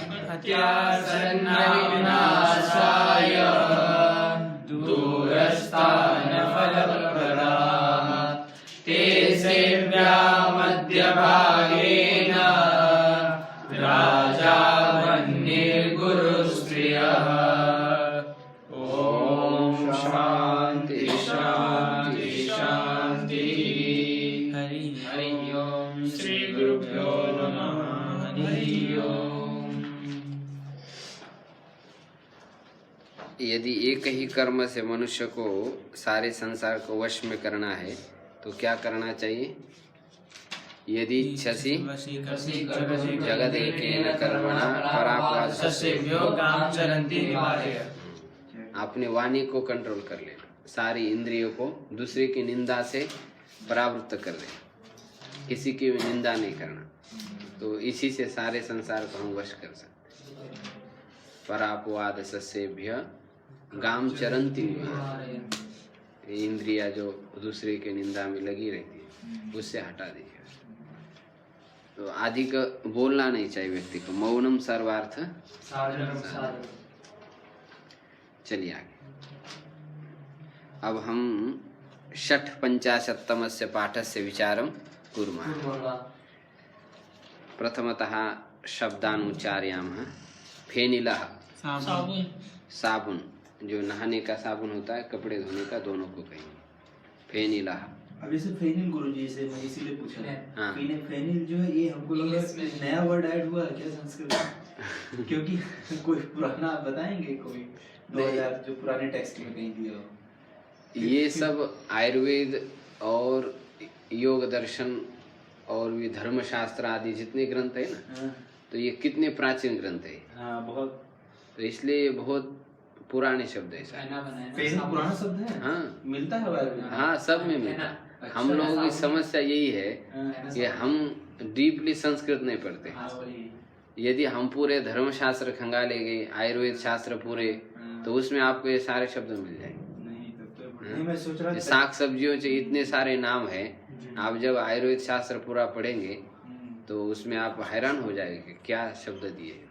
अत्यासन्नविनाशाय दूरस्थानफलप्रदाः ते सेव्या मध्यभागेन राजा वह्निर्गुरुस्त्रियः। ओम शांति शांति शांति। हरि ओम। श्री गुरुभ्यो नमः। हरि ओम। यदि एक ही कर्म से मनुष्य को सारे संसार को वश में करना है तो क्या करना चाहिए? यदि इच्छसि जगदेकेन कर्मणा परापवादस्येभ्यो काम चरन्ति निवारय। आपने वाणी को कंट्रोल कर लेना, सारी इंद्रियों को दूसरे की निंदा से परावृत्त कर देना, किसी की भी निंदा नहीं करना, तो इसी से सारे संसार को हम वश कर सकते। परापवादस्येभ्य गाम चरन्ति निवारय। इंद्रिया जो दूसरे के निंदा में लगी रहती है उससे हटा दीजिए। तो अधिक बोलना नहीं चाहिए व्यक्ति को। मौनम सर्वार्थ साधनम। चलिए आगे। अब हम षट्पञ्चाशत्तमस्य पाठस्य विचारं कुर्मः। प्रथमतः शब्दानुच्चार्यामः। फेनिलः साबुन, जो नहाने का साबुन होता है, कपड़े धोने का, दोनों को कहेंगे फेनिलः। अब जैसे फेनिल गुरुजी से मैं इसीलिए पूछा। हाँ। फेनिल जो है ये हमको लगा नया वर्ड ऐड हुआ है क्या संस्कृत में? क्योंकि कोई पुराना आप बताएंगे, कोई 2000 जो पुराने टेक्स्ट में कहीं दिया हो? ये सब आयुर्वेद और योग दर्शन और भी धर्मशास्त्र आदि जितने ग्रंथ है ना, तो ये कितने प्राचीन ग्रंथ है। हाँ, बहुत। तो इसलिए बहुत पुराने शब्द है। फेनिल पुराना शब्द है? हाँ, मिलता है आयुर्वेद में? हाँ, सब में मिलता है। हम लोगों की समस्या यही है कि हम डीपली संस्कृत नहीं पढ़ते। यदि हम पूरे धर्मशास्त्र खंगालेंगे, आयुर्वेद शास्त्र पूरे, तो उसमें आपको ये सारे शब्द मिल जाएंगे। नहीं, मैं सोच रहा था साग सब्जियों से इतने सारे नाम है, आप जब आयुर्वेद शास्त्र पूरा पढ़ेंगे तो उसमें आप हैरान हो जाएंगे कि क्या शब्द दिए।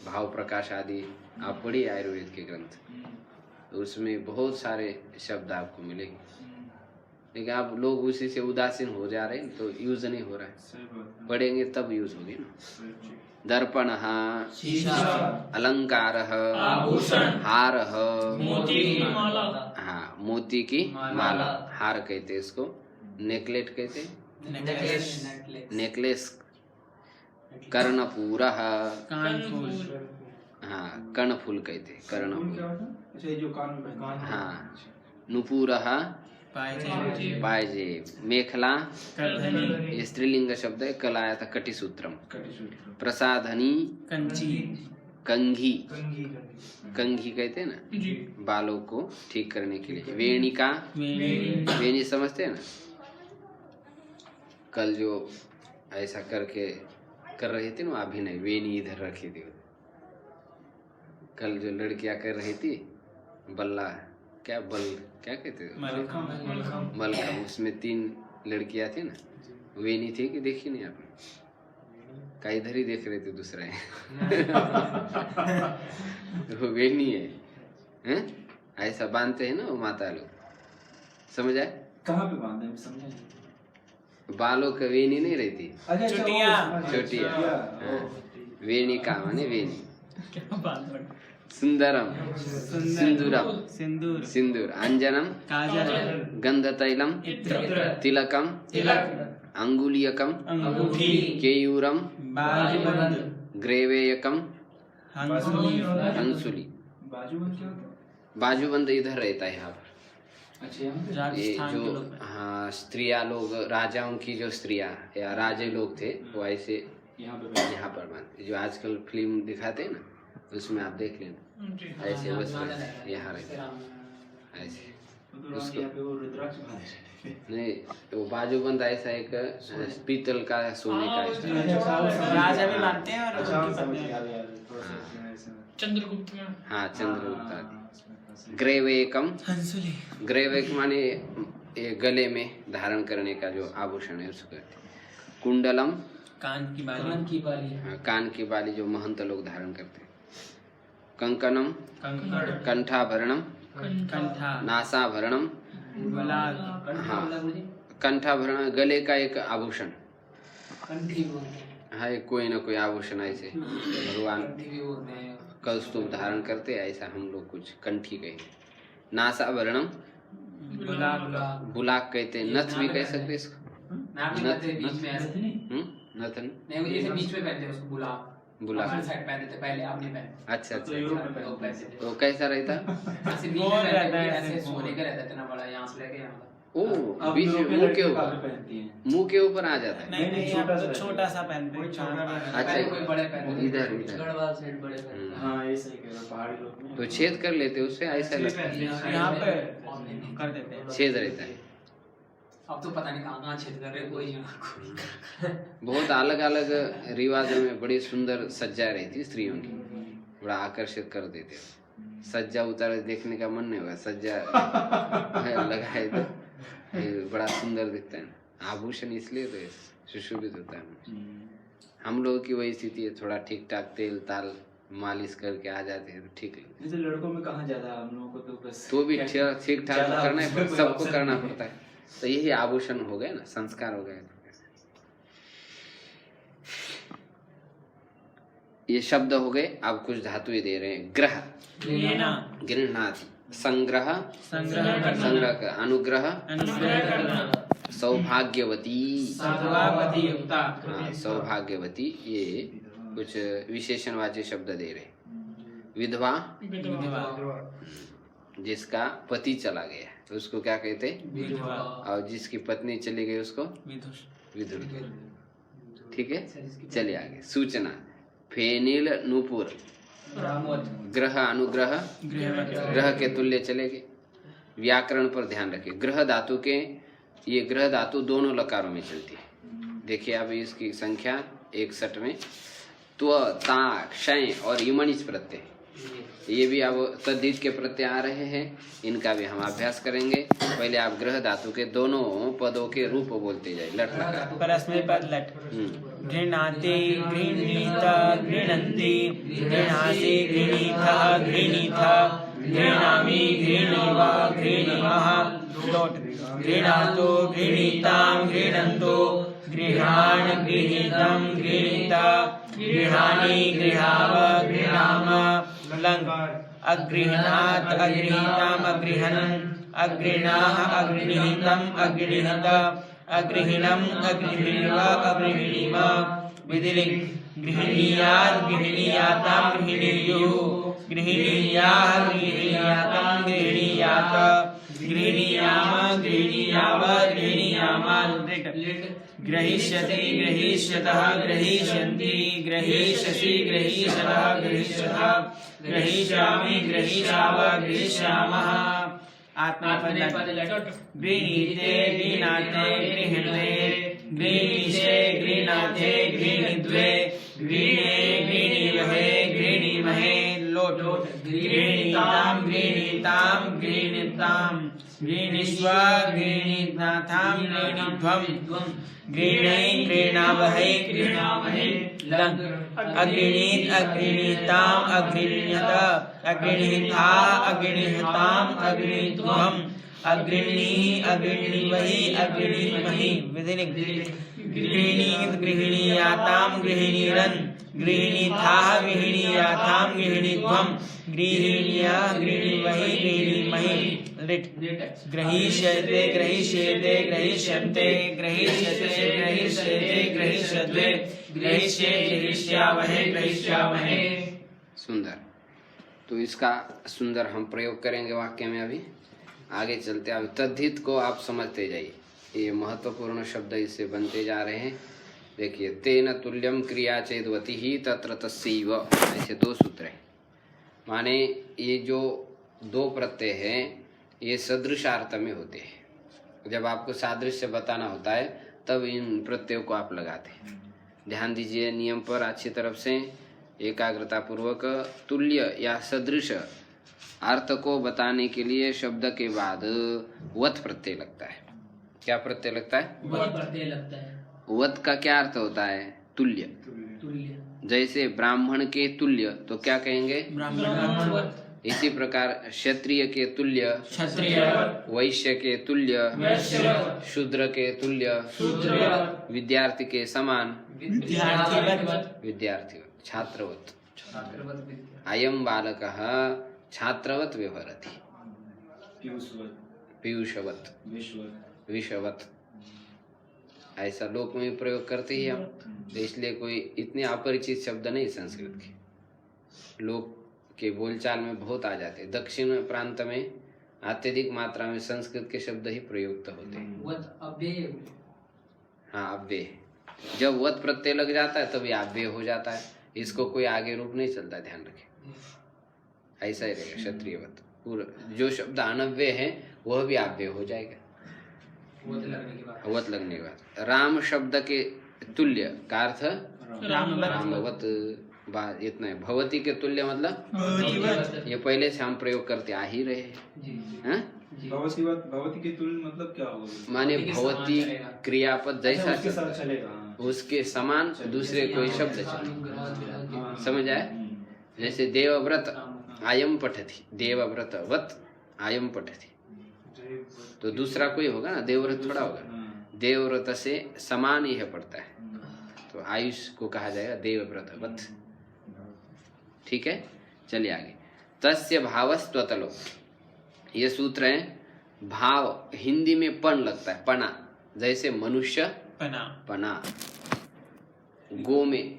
भाव प्रकाश आदि आप पढ़िए आयुर्वेद के ग्रंथ, तो उसमें बहुत सारे शब्द आपको मिलेंगे। लेकिन आप लोग उसी से उदासीन हो जा रहे हैं, तो यूज नहीं हो रहा है। पढ़ेंगे तब यूज होगी ना। दर्पणः अलंकारः हारः हाँ, मोती की माला, हार कहते हैं इसको। नेकलेट कहते हैं, नेकलेस। कर्णपूरः हाँ, कर्णफूल कहते हैं, कर्णफूल। अच्छा, ये जो कान में पहनते हैं। हाँ, नुपुरः पायजेब। मेखला ये स्त्रीलिंग शब्द है, कल आया था कटिसूत्रम। प्रसाधनी कंघी, कंघी कहते हैं ना, बालों को ठीक करने के लिए। वेणिका, वेणी समझते हैं ना, कल जो ऐसा करके कर रहे थे ना अभिनय, वेणी इधर रखी थी। कल जो लड़कियां कर रही थी बल्ला, क्या बल क्या कहते थे, मलखम, उसमें 3 लड़कियां थी ना, वेणी थी कि देखी नहीं आपने? का इधर ही देख रहे थे दूसरा है। वो वेणी है, ऐसा बांधते हैं ना वो माता लोग, समझ आए? कहाँ पे बांधते हैं समझे? बालों का वेणी नहीं रहती, छोटिया। वेणी का माने वेणी। सुंदरम सिंदूरम सिंदूर। अंजनम गंधतैलम तिलकम अंगुलीयकम केयूरम ग्रेवेयकम हंसुली। बाजूबंद इधर रहता है यहाँ पर। ये जो हाँ स्त्रियाँ लोग, राजाओं की जो स्त्रियाँ या राजे लोग थे, वो ऐसे यहाँ पर बांधते। जो आजकल फिल्म दिखाते हैं ना, उसमें आप देख लेना, ऐसे बस यहाँ रहते ऐसे। उसको नहीं, वो बाजूबंद ऐसा एक पीतल का, सोने का राजा भी मानते हैं और चंद्रगुप्त में। हाँ, चंद्रगुप्त आदि। ग्रेवेकम, ग्रेवेक माने ये गले में धारण करने का जो आभूषण है उसको कहते हैं। कुंडलम कान की बाली हाँ, कान की बाली जो महंत लोग धारण करते हैं। कंकणम कंकड़ कंठाभरणम कंठा नासाभरणम। बुलाक हाँ, कंठाभरण गले का एक आभूषण। हाँ, एक कोई ना कोई आभूषण ऐसे भगवान कौस्तुभ धारण करते, ऐसा हम लोग कुछ कंठी कहे। नासाभरणम बुलाक बुलाक कहते हैं। नथ भी कह सकते इसको। नथन बीच में पहनते हैं उसको बुलाक। बुलाक। हमारे साइड पहनते थे पहले, आपने पहना। अच्छा अच्छा। लोग पहनते थे। तो कैसा रहता? ऐसे बीच में गोल पहनते रहता थे, है, ऐसे ऐसे सोने का रहता था ना बड़ा, यहाँ से लेके यहाँ तक। ओ, अब बीच में लोग के मुंह के लड़के ऊपर, काफी पहनती हैं। मुंह के ऊपर आ जाता है। नहीं नहीं, छोटा अब सा तो छोटा सा पहनते हैं। अच्छा। पहले कोई बड़े पहनते थे। इधर इधर। गढ़वाल साइड बड़े पहनते हम्म। हाँ, ये सही कह रहे हो, पहाड़ी लोग में। तो छेद कर लेते उससे, ऐसा लगता है यहाँ पे कर देते हैं। छेद रहता है। अब तो पता नहीं कहाँ छेद कर रहे कोई यहाँ। बहुत अलग अलग रिवाजों में बड़ी सुंदर सज्जा रहती स्त्रियों की, बड़ा आकर्षित कर देते हो। सज्जा उतारे देखने का मन नहीं होगा, सज्जा लगाए तो ये बड़ा सुंदर दिखता है। आभूषण इसलिए तो सुशोभित होता है। हम लोगों की वही स्थिति है, थोड़ा ठीक ठाक तेल ताल मालिश करके आ जाते हैं तो ठीक लगता है। जैसे लड़कों में कहाँ ज्यादा, हम लोगों को तो बस तो भी ठीक ठाक ज्यादा करना ही कोई सबको option करना नहीं है। पड़ता है। तो यही आभूषण हो गए ना, संस्कार हो गए। ये शब्द हो गए। अब कुछ धातु दे रहे हैं। ग्रह गृह्णाति, संग्रह संग्रह का, अनुग्रह अनुग्रह करना, सौभाग्यवती सद्भावती युक्ता, हाँ, सौभाग्यवती। ये कुछ विशेषणवाची शब्द दे रहे। विधवा विधवा जिसका पति चला गया तो उसको क्या कहते? विधवा, और जिसकी पत्नी चली गई उसको विदुष विधुर। ठीक है, चलिए आगे। सूचना फेनिल नूपुर, ग्रह अनुग्रह, ग्रह के तुल्य चलेंगे। व्याकरण पर ध्यान रखिए। ग्रह धातु के, ये ग्रह धातु दोनों लकारों में चलती है। देखिए अब इसकी संख्या 61 में त्व ता क्षय और इमनिच प्रत्यय, ये भी अब तद्धित के प्रत्यय आ रहे हैं, इनका भी हम अभ्यास करेंगे। पहले आप ग्रह धातु के दोनों पदों के रूप बोलते जाए। लट लकार परस्मैपद लट। गृह्णाति गृह्णीत गृह्णन्ति, गृह्णासि गृह्णीतः गृह्णीथ, गृह्णामि गृह्णीव गृह्णीमः। लोट। गृह्णातु गृह्णीतां गृह्णन्तु, गृहाण गृहीतं गृहीता, गृहाणि गृहाव गृहाम। लंग। अगृह्णात् अगृहीताम् अगृह्णन्, अगृह्णाः अगृहीतम् अगृहीत, अगृह्णम् अगृह्णीव अगृह्णीम। विधिलिंग। गृह्णीयात् गृह्णीयातां गृह्णीयुः, गृह्णीयाः गृह्णीयातां गृह्णीयात, गृह्णीयाम गृह्णीयाव गृह्णीयाम। ग्रहीष्यति ग्रहीष्यतः ग्रहीष्यन्ति, गृहीष्यसि गृहीष्यतः गृहीष्यतः, गृहीष्यामि गृहीष्याव गृहीष्यामः। आत्मनेपद लट। गृह्णीते गृह्णाते गृह्णते, गृह्णीषे गृह्णाते गृह्णीद्वे, गृह्णे गृह्णीमहे गृह्णीमहे। लोट। गृह्णीतां गृह्णीतां गृह्णीतां, गृह्णीष्व गृह्णीनाथां गृह्णीध्वं, गृह्णे गृह्णावहै गृह्णामहे। लंग। अगृह्णीत अगृह्णीताम् अगृह्णीत, अगृह्णीथा अगृह्णीताम् अगृह्णीध्वम्, अगृह्णीः अगृह्णीवहि अगृह्णीमहि। विधिलिंग। गृह्णीत गृह्णीयातां गृह्णीरन्, गृह्णीथाः गृह्णीयातां गृह्णीध्वम्, गृह्णीयः गृह्णीवहि गृह्णीमहि। लिट। ग्रहीष्यते ग्रहीष्येते ग्रहीष्यन्ते, ग्रहीष्यते ग्रहीष्येते ग्रहीष्यद्वे, ग्रहीष्ये ग्रहीष्यावहे ग्रहीष्यामहे। सुंदर। तो इसका सुंदर हम प्रयोग करेंगे वाक्य में। अभी आगे चलते हैं। तद्धित को आप समझते जाइए, ये महत्वपूर्ण शब्द इससे बनते जा रहे हैं। देखिए, तेन तुल्यम क्रिया चेदवती ही तत्र तस्यैव, ऐसे दो सूत्र हैं। माने ये जो दो प्रत्यय हैं ये सदृशार्थ में होते हैं। जब आपको सादृश्य बताना होता है तब इन प्रत्ययों को आप लगाते हैं। ध्यान दीजिए नियम पर अच्छी तरफ से, एकाग्रता पूर्वक। तुल्य या सदृश अर्थ को बताने के लिए शब्द के बाद वत प्रत्यय लगता है। क्या प्रत्यय लगता है? वत प्रत्यय लगता है। वत का क्या अर्थ होता है? तुल्य। तुल्य जैसे ब्राह्मण के तुल्य तो क्या कहेंगे? ब्राह्मणवत्। इसी प्रकार क्षत्रिय के तुल्य, क्षत्रियवत्। वैश्य के तुल्य, वैश्यवत्। शूद्र के तुल्य, शूद्रवत्। विद्यार्थी के समान, विद्यार्थिवत्। विद्यार्थी छात्रवत्। छात्रवत् विद्या अयं बालकः छात्रवत् व्यवहरति, पीयूषवत्, विषवत्। ऐसा लोक में प्रयोग करते ही हम, तो इसलिए कोई इतने अपरिचित शब्द नहीं संस्कृत के। लोक के बोलचाल में बहुत आ जाते हैं। दक्षिण प्रांत में अत्यधिक मात्रा में संस्कृत के शब्द ही प्रयुक्त होते हैं। वत अव्यय हाँ, अव्यय। जब वत प्रत्यय लग जाता है तभी अव्यय हो जाता है। इसको कोई आगे रूप नहीं चलता, ध्यान रखें। ऐसा ही रहेगा क्षत्रियवत। पूरा जो शब्द अनव्यय है वह भी अव्यय हो जाएगा वत लगने के बाद वत लगने के बाद। राम शब्द के तुल्य का अर्थ रामवत्। रामवत। इतना है। भवती के तुल्य मतलब भवतीवत्। ये पहले से हम प्रयोग करते आ ही रहे हैं। जी हैं? जी भगवती के तुल्य मतलब क्या होगा? माने भवती के समान भवती चलेगा। क्रियापद जैसा उसके साथ शब्द, चलेगा। हाँ। उसके समान दूसरे कोई शब्द चले। हाँ। समझ आया? जैसे देवव्रत आयम पठति, देवव्रत वत आयम पठति, तो दूसरा कोई होगा ना, देवव्रत थोड़ा होगा। हाँ। देवव्रत से समान ही है पड़ता है, तो आयुष को कहा जाएगा देवव्रत वत। ठीक है, चलिए आगे। तस्य भावस्त्वतलो, ये सूत्र है। भाव हिंदी में पण लगता है, पना। जैसे मनुष्य पना। पना, गो में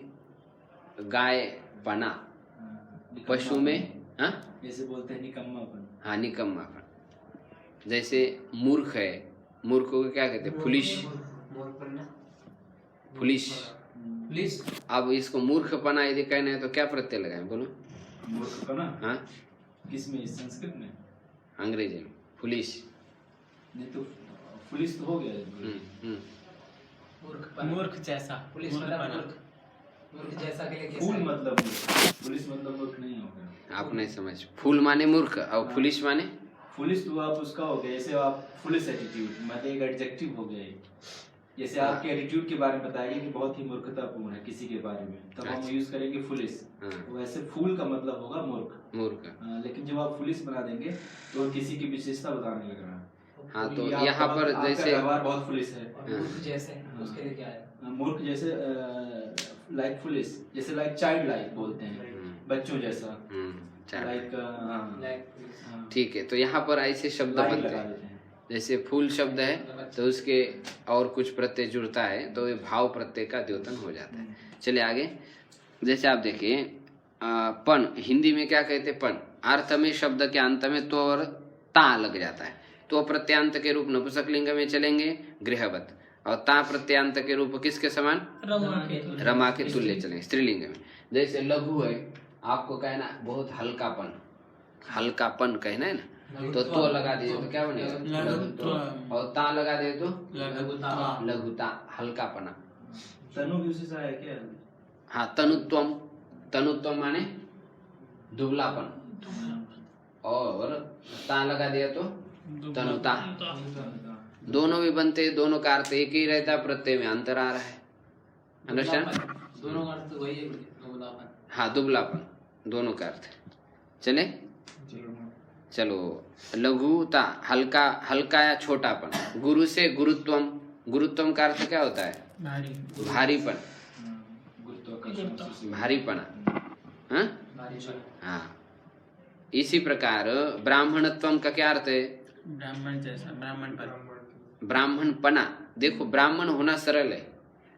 गाय पना, पशु में हाँ जैसे बोलते हैं निकम्मापन। हाँ निकम्मापन। जैसे मूर्ख है, मूर्ख को क्या कहते हैं? Foolish, foolish. पुलिस अब इसको मूर्खपना यदि कहना है तो क्या प्रत्यय लगाएं, बोलो? मूर्खपना हाँ, किसमें? संस्कृत में? अंग्रेजी में फुलिश। नहीं तो पुलिस तो हो गया। मूर्ख मूर्ख जैसा। पुलिस मतलब मूर्ख मूर्ख जैसा के लिए फूल मतलब मूर्ख। पुलिस मतलब मूर्ख नहीं हो गया। आप नहीं समझ। फूल माने मूर्ख और फुलिश माने? पुलिस तो आप उसका हो गया, जैसे आप पुलिस एटीट्यूड मतलब एक एडजेक्टिव हो गया। जैसे आपके एटीट्यूड के बारे में बताइए कि बहुत ही मूर्खतापूर्ण है किसी के बारे में, तब हम अच्छा। यूज करेंगे पुलिस। हाँ। वैसे फूल का मतलब होगा मूर्ख। मूर्ख। लेकिन जब आप पुलिस बना देंगे तो किसी की विशेषता बताने लग रहा है। हाँ, तो ये आप यहाँ बहुत- पर आपका जैसे व्यवहार बहुत पुलिस है। और मूर्ख जैसे उसके लिए क्या है? मूर्ख जैसे लाइक पुलिस, जैसे लाइक चाइल्ड लाइक बोलते हैं, बच्चों जैसा। चार। लाइक लाइक पुलिस ठीक है, तो यहाँ पर ऐसे शब्द लाइन बनते लगा हैं। देते हैं। जैसे फूल शब्द है तो उसके और कुछ प्रत्यय जुड़ता है तो ये भाव प्रत्यय का द्योतन हो जाता है। चलिए आगे। जैसे आप देखिए पण, हिंदी में क्या कहते हैं? पण। अर्थ में शब्द के अंत में तो और ता लग जाता है, तो प्रत्यांत के रूप नपुंसकलिंग में चलेंगे गृहवत, और ता प्रत्यांत के रूप किसके समान? रमा के तुल्य चलेंगे स्त्रीलिंग में। जैसे लघु है, आपको कहना बहुत हल्कापन, हल्कापन कहना है ना, तो लगा दिए तो क्या बनेगा? लघुत्व। और ता लगा दे तो लघुता, हल्कापना। तनु भी उसी से आया क्या? हाँ, तनुत्वम। तनुत्वम माने दुबलापन, और ता लगा दिया तो तनुता। दोनों भी बनते, दोनों का अर्थ एक ही रहता, प्रत्यय में अंतर आ रहा है। अंडरस्टैंड? दोनों का अर्थ वही है, दुबलापन। हाँ, दुबलापन दोनों का अर्थ। चले, चलो। लघुता हल्का, हल्का या छोटापन। गुरु से गुरुत्वम, गुरुत्वम का अर्थ क्या होता है? भारी। भारीपन, गुरुत्वाकर्षण। भारीपना। हाँ भारीपन। हाँ। इसी प्रकार ब्राह्मणत्वम का क्या अर्थ है? ब्राह्मण जैसा, ब्राह्मण पर। ब्राह्मणपना। देखो, ब्राह्मण होना सरल है,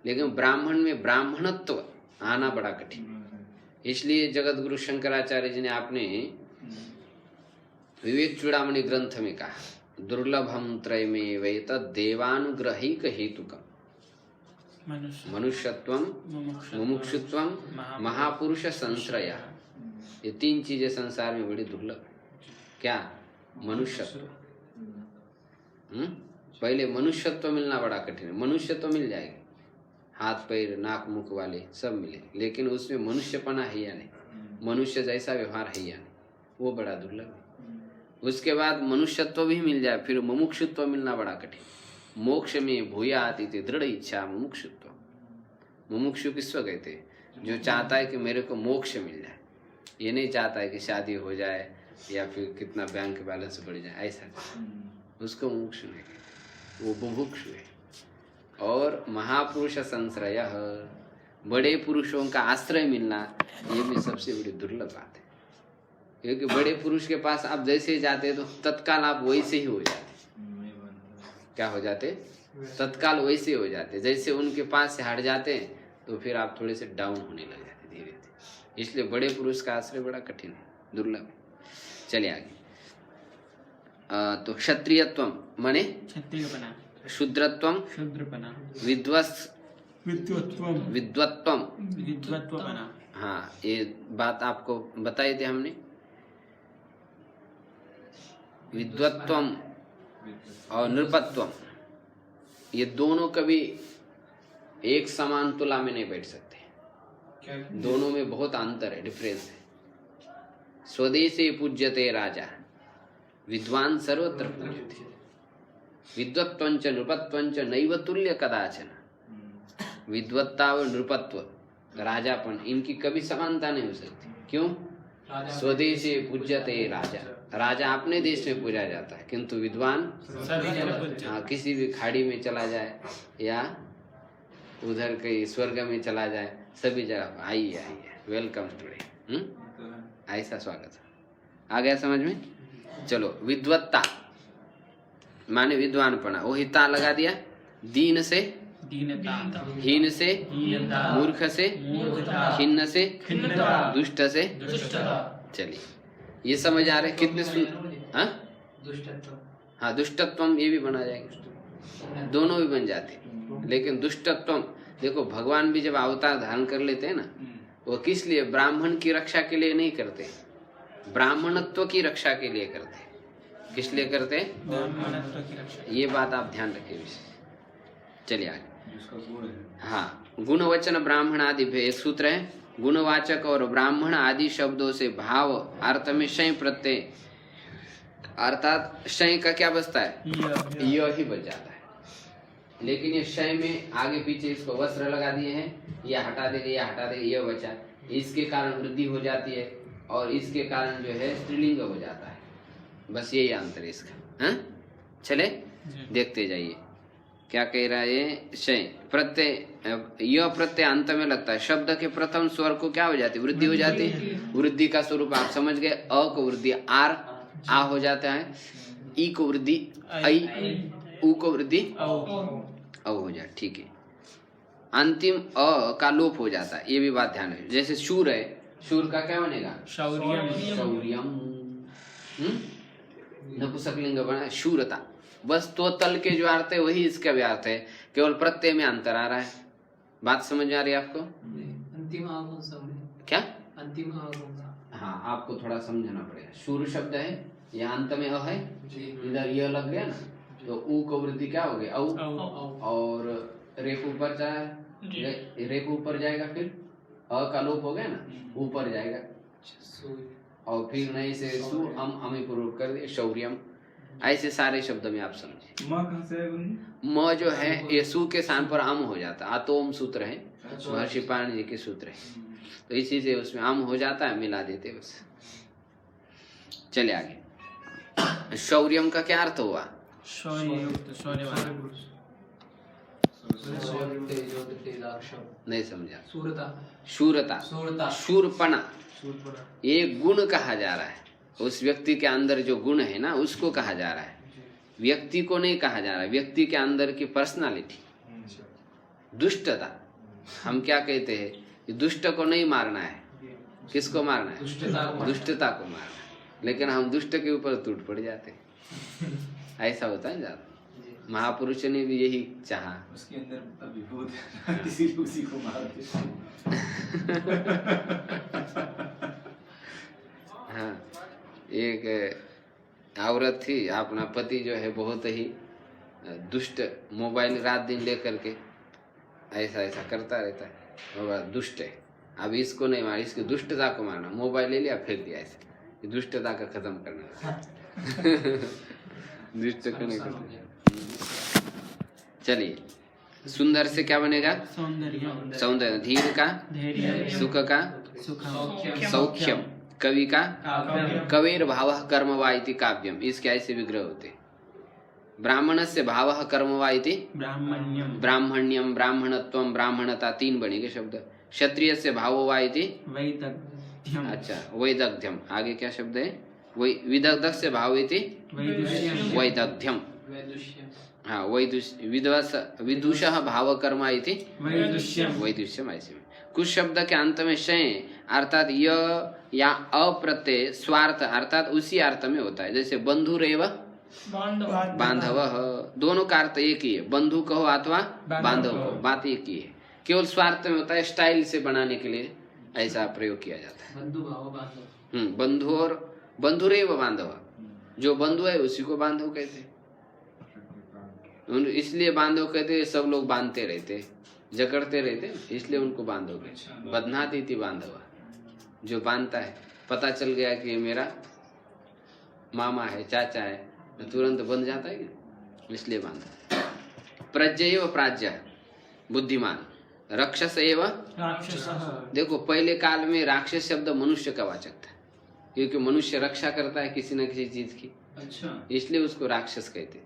लेकिन ब्राह्मण में ब्राह्मणत्व आना बड़ा कठिन है। इसलिए जगत गुरु शंकराचार्य जी ने आपने विवेक चूड़ामणि ग्रंथ में कहा, दुर्लभम त्रयमेवैत देवानुग्रहिक हेतुकम मनुष्यत्वम, मुमुक्षुत्वम, महापुरुष संश्रय। ये तीन चीजें संसार में बड़ी दुर्लभ। क्या? मनुष्यत्व। पहले मनुष्यत्व मिलना बड़ा कठिन है। मनुष्य तो मिल जाएगा, हाथ पैर नाक मुख वाले सब मिले, लेकिन उसमें मनुष्यपना है या नहीं, मनुष्य जैसा व्यवहार है या नहीं, वो बड़ा दुर्लभ है। उसके बाद मनुष्यत्व भी मिल जाए, फिर मुमुक्षुत्व मिलना बड़ा कठिन। मोक्ष में भूयात इति दृढ़ इच्छा मुमुक्षुत्व। मुमुक्षु किसको कहते हैं? जो चाहता है कि मेरे को मोक्ष मिल जाए, ये नहीं चाहता है कि शादी हो जाए या फिर कितना बैंक बैलेंस बढ़ जाए, ऐसा उसको मुमुक्षु नहीं कहते, वो बुभुक्षु है। और महापुरुष संश्रय, बड़े पुरुषों का आश्रय मिलना, ये भी सबसे बड़ी दुर्लभ बात है। क्योंकि बड़े पुरुष के पास आप जैसे जाते हैं तो तत्काल आप वैसे ही हो जाते। क्या हो जाते? तत्काल वैसे हो जाते। जैसे उनके पास से हट जाते हैं तो फिर आप थोड़े से डाउन होने लग जाते धीरे धीरे। इसलिए बड़े पुरुष का आश्रय बड़ा कठिन है, दुर्लभ है। चलिए आगे। तो क्षत्रियत्वम माने क्षत्रियपना, शूद्रत्वम, शूद्रपना, विद्वत्वम, विद्वत्वम, विद्वत्वपना। हाँ, ये बात आपको बताए थे हमने। विद्वत्वम और नृपत्वम, ये दोनों कभी एक समान तुला में नहीं बैठ सकते। दोनों में बहुत अंतर है, डिफरेंस है। स्वदेशे पूज्यते राजा, विद्वान सर्वत्र पूज्यते। विद्वत्वंच नृपत्वंच नैव तुल्य कदाचन। विद्वत्ता और नृपत्व, राजापन, इनकी कभी समानता नहीं हो सकती। क्यों? स्वदेशे पूज्यते राजा, राजा अपने देश में पूजा जाता है, किंतु विद्वान किसी भी खाड़ी में चला जाए या उधर कहीं स्वर्ग में चला जाए, सभी जगह आइए आइए, वेलकम टुडे, ऐसा स्वागत है। आ गया समझ में? चलो, विद्वत्ता माने विद्वानपना, वो हिता लगा दिया। दीन से दीनता, हीन से हीनता, मूर्ख से मूर्खता, खिन्न से खिन्नता, दुष्ट से। दुष्टता। चलिए, ये समझ आ रहे कितने हाँ दुष्टत्व, हाँ, दुष्टत्वम ये भी बना जाएगा, दोनों भी बन जाते। लेकिन दुष्टत्वम, देखो भगवान भी जब अवतार धारण कर लेते हैं ना, वो किस लिए? ब्राह्मण की रक्षा के लिए नहीं करते, ब्राह्मणत्व की रक्षा के लिए करते। किस लिए करते? ब्राह्मणत्व की रक्षा। ये बात आप ध्यान रखिए। चलिए आगे। हाँ, गुणवचन ब्राह्मण आदि एक सूत्र है। गुणवाचक और ब्राह्मण आदि शब्दों से भाव अर्थ में शय प्रत्यय, अर्थात शय का क्या बचता है? यह ही बच जाता है। लेकिन ये शय में आगे पीछे इसको वस्त्र लगा दिए हैं, या हटा देंगे या हटा देंगे, यह बचा। इसके कारण वृद्धि हो जाती है और इसके कारण जो है स्त्रीलिंग हो जाता है। बस यही अंतर है इसका। हाँ, चले देखते जाइए क्या कह रहा है ये। शय प्रत्यय, यह प्रत्यय अंत में लगता है। शब्द के प्रथम स्वर को क्या हो जाती है? वृद्धि हो जाती है। वृद्धि का स्वरूप आप समझ गए। अ को वृद्धि आर आ हो जाता है, ई को वृद्धि आई, उ को वृद्धि औ हो जाए। ठीक है, अंतिम अ का लोप हो जाता है, ये भी बात ध्यान है। जैसे शूर है, शूर का क्या बनेगा? शौर्यम, शौर्यम। नपुंसकलिंग बना शूरता। बस तो तल के जो अर्थ है वही इसका भी अर्थ है, केवल प्रत्यय में अंतर आ रहा है। बात समझ आ रही है आपको? अंतिम आ कौन सा है? क्या? अंतिम आ कौन सा? हाँ, आपको थोड़ा समझना पड़ेगा। शूर शब्द है, यहाँ अंत में अ है, इधर यह लग गया ना, तो ऊ को वृद्धि क्या हो गया? औ। और रेप ऊपर जाए, रेप ऊपर जाएगा, फिर अ का लोप हो गया ना, ऊपर जाएगा, और फिर नहीं से सु अमी पूर्व कर दे, शौर्यम। ऐसे सारे शब्द में आप समझे। म जो है ये सु के स्थान पर अम हो जाता है। आतोम सूत्र है, महर्षि पाणिनि जी के सूत्र है, तो इसी से उसमें अम हो जाता है, मिला देते बस। चले आगे। शौर्यम का क्या अर्थ हुआ? शौर्ययुक्त, शौर्यवान। नहीं समझा। सूरता, शूरता, सूरता, शूरपना, ये गुण कहा जा रहा है। उस व्यक्ति के अंदर जो गुण है ना, उसको कहा जा रहा है, व्यक्ति को नहीं कहा जा रहा है। व्यक्ति के अंदर की पर्सनालिटी। दुष्टता, हम क्या कहते हैं? दुष्ट को नहीं मारना है, किसको मारना है? दुष्टता को मारना है। लेकिन हम दुष्ट के ऊपर टूट पड़ जाते हैं, ऐसा होता है ज्यादा। महापुरुष ने भी यही चाहा। उसके अंदर विभूत है, इसीलिए उसी को मार देते। हाँ, एक औरत थी, अपना पति जो है बहुत ही दुष्ट, मोबाइल रात दिन लेकर के ऐसा ऐसा करता रहता है, वो दुष्ट है। अब इसको नहीं मार, इसकी दुष्टता को मारना। मोबाइल ले लिया, फेंक दिया, ऐसे दुष्टता का खत्म करना। दुष्ट को नहीं करना। चलिए सुंदर से क्या बनेगा? सौंदर्य। सौंदर्य। धीर का? धैर्य। सुख का? सुखम। सौख्यम। कवि का? काव्यम। कवेर भावः कर्म वा इति काव्यम। इसके ऐसे विग्रह होते। ब्राह्मणस्य भावः कर्म वा इति ब्राह्मण्यम। ब्राह्मण्यम, ब्राह्मणत्वम, ब्राह्मणता, 3 बनेंगे शब्द। क्षत्रियस्य भावो वा इति वैदग्ध्यम। अच्छा वैदग्ध्यम। आगे क्या शब्द है? विदग्धस्य भाव इति वैदुष्यम। वैदग्ध्यम। हाँ विदुषः भाव कर्म इति वैदुष्यम। वैदुष्यम। ऐसे में कुछ शब्द के अंत में शय अर्थात य या अप्रत्यय स्वार्थ अर्थात उसी अर्थ में होता है। जैसे बंधुरेव बांधवः, दोनों का अर्थ एक ही है। बंधु कहो अथवा बांधव कहो, बात एक ही है। केवल स्वार्थ में होता है, स्टाइल से बनाने के लिए ऐसा प्रयोग किया जाता है। बंधु भाव बांधव। बंधु और बंधुरेव बांधव, जो बंधु है उसी को बांधव कहते हैं। इसलिए बांधव कहते हैं, सब लोग बांधते रहते, जकड़ते रहते, इसलिए उनको बांधव कहते। बदनाती थी बांधव, जो बांधता है। पता चल गया कि ये मेरा मामा है, चाचा है, तो तुरंत बंध जाता है क्या? इसलिए बांधा। प्रज्ञ व प्राज्ञ, बुद्धिमान। राक्षस एव राक्षसः। देखो पहले काल में राक्षस शब्द मनुष्य का वाचक था, क्योंकि मनुष्य रक्षा करता है किसी न किसी चीज की, अच्छा इसलिए उसको राक्षस कहते।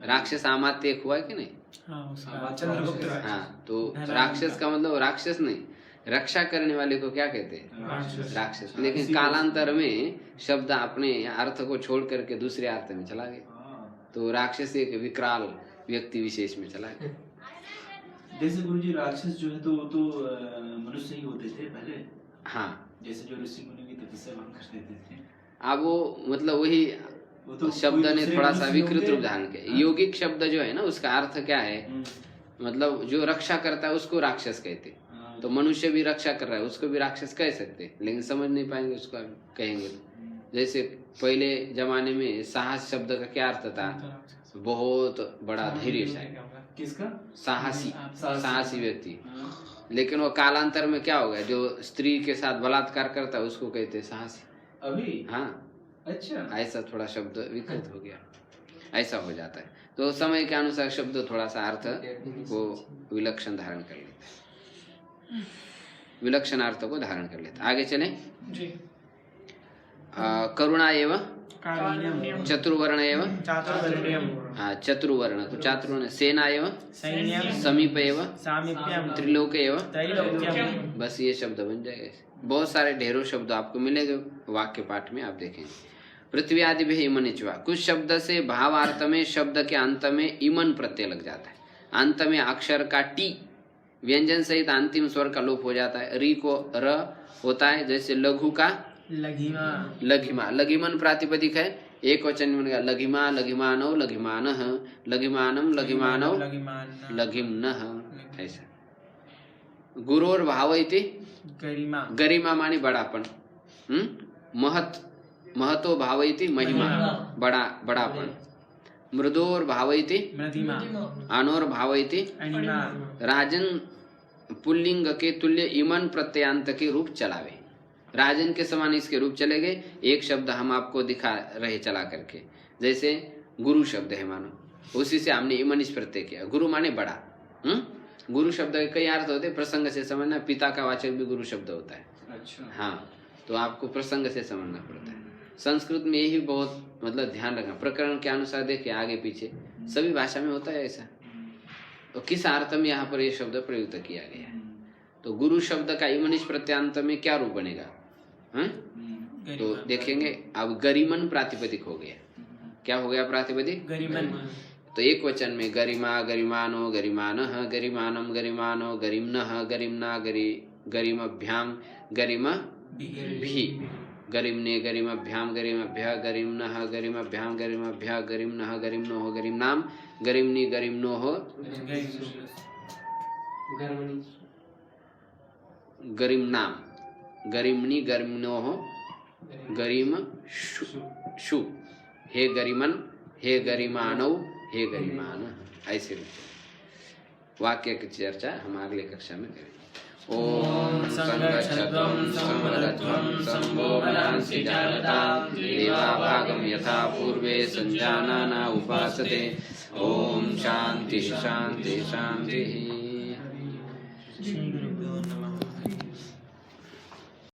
राक्षस आमात्य एक हुआ कि नहीं? हाँ, उसका चंद्रगुप्त हाँ, तो राक्षस का मतलब राक्षस नहीं, रक्षा करने वाले को क्या कहते हैं? राक्षस। लेकिन कालांतर में शब्द अपने अर्थ को छोड़ करके दूसरे अर्थ में चला गया, तो राक्षस एक विकराल व्यक्ति विशेष में चला गया। जैसे गुरुजी राक्षस जो है तो वो तो मनुष्य ही होते थे पहले। हाँ, जैसे जो ऋषि मुनि की तपस्या भंग कर देते थे, अब वो मतलब वही वो तो शब्द कोई ने दूसरे थोड़ा सा मनुष्य विकृत होंगे। रूप धारण किया। यौगिक शब्द जो है ना, उसका अर्थ क्या है? मतलब जो रक्षा करता है उसको राक्षस कहते हैं। हाँ, तो मनुष्य भी रक्षा कर रहा है, उसको भी राक्षस कह सकते हैं, लेकिन समझ नहीं पाएंगे उसको कहेंगे। जैसे पहले जमाने में साहस शब्द का क्या अर्थ था? बहुत बड़ा धैर्यशाली, किसका? साहसी, साहसी व्यक्ति। हाँ, लेकिन वो कालांतर में क्या हो गया? जो स्त्री के साथ बलात्कार करता है उसको कहते हैं साहसी। अभी हाँ, अच्छा ऐसा थोड़ा शब्द विकृत हो गया, ऐसा हो जाता है। तो समय के अनुसार शब्द थोड़ा सा अर्थ को विलक्षण धारण कर लेते हैं, विलक्षण अर्थ को धारण कर लेते हैं। आगे चले। करुणा एवं कारुण्यम। चतुर्वर्ण एवं चातुर्वर्ण्यम। चतुर्वर्ण, तो चातुर्वर्ण। सेना एवं सैन्यम। समीप एवं सामीप्यम। त्रिलोक एवं, त्रैलोक्यम। बस ये शब्द बन जाएगा। बहुत सारे ढेरों शब्द आपको मिलेंगे वाक्य पाठ में, आप देखेंगे। पृथ्वी आदि भी इमन इचवा, कुछ शब्द से भावार्थ में शब्द के अंत में इमन प्रत्यय लग जाता है। अंत में अक्षर का टी व्यंजन सहित अंतिम स्वर का लोप हो जाता है। री को र होता है, जैसे लघु का लघिमा। लघिमा। लघिमन प्रातिपदिक है, एक वचन में बनेगा लघिमा, लघिमानव, लघिमानः, लघिमानम, लघिमानव, लघिमान। लघिम्नः। ऐसा। गुरोर भाव इति गरिमा। गरिमा मानी बड़ापन। महत, महतो भाव इति महिमा, बड़ा बड़ापन। मृदोर भाव इति मृदिमा। अनोर भाव इति अनिमा। राजन पुल्लिंग के तुल्य इमन प्रत्ययांत के रूप चलावे। राजन के समान इसके रूप चले गए। एक शब्द हम आपको दिखा रहे चला करके, जैसे गुरु शब्द है मानो, उसी से हमने इमन इस प्रत्यय किया। गुरु माने बड़ा। गुरु शब्द के कई अर्थ होते हैं, प्रसंग से समझना। पिता का वाचक भी गुरु शब्द होता है। अच्छा हाँ, तो आपको प्रसंग से समझना पड़ता है। संस्कृत में यही बहुत मतलब ध्यान रखना, प्रकरण के अनुसार देखिए आगे पीछे सभी भाषा में होता है ऐसा। तो किस अर्थ में यहाँ पर यह शब्द प्रयुक्त किया गया है? तो गुरु शब्द का इमनिश प्रत्यांत में क्या रूप बनेगा? तो देखेंगे। अब गरिमन प्रातिपदिक हो गया। क्या हो गया प्रातिपदिक? गरिमन। तो एक वचन में गरिमा, गरिमानो, गरिमानः, गरिमानम, गरिमानो, गरिम्नः, गरिम्ना, गरिमभ्याम, गरिम भी, गरिम्ने, गरिमभ्याम, गरिमभ्य, गरिम्नः, गरिमभ्याम, गरिमभ्य, गरिम्नः, गरिम्नोः, गरिम्नाम, गरिम्नि, गरिम्नोः, गरिम्नाम, गरिम्नि, गरिम्नोः, गरिम शु। हे गरिमन, हे गरिमानव, हे गरिमान। ऐसे वाक्य की चर्चा हम अगले कक्षा में करेंगे। ओम संगच्छध्वं समरध्वं संभोगनांसि जागतां देवाभागं यथा पूर्वे संजानाना उपासते। ओम शांति शांति शांति। श्री गुरुभ्यो नमः।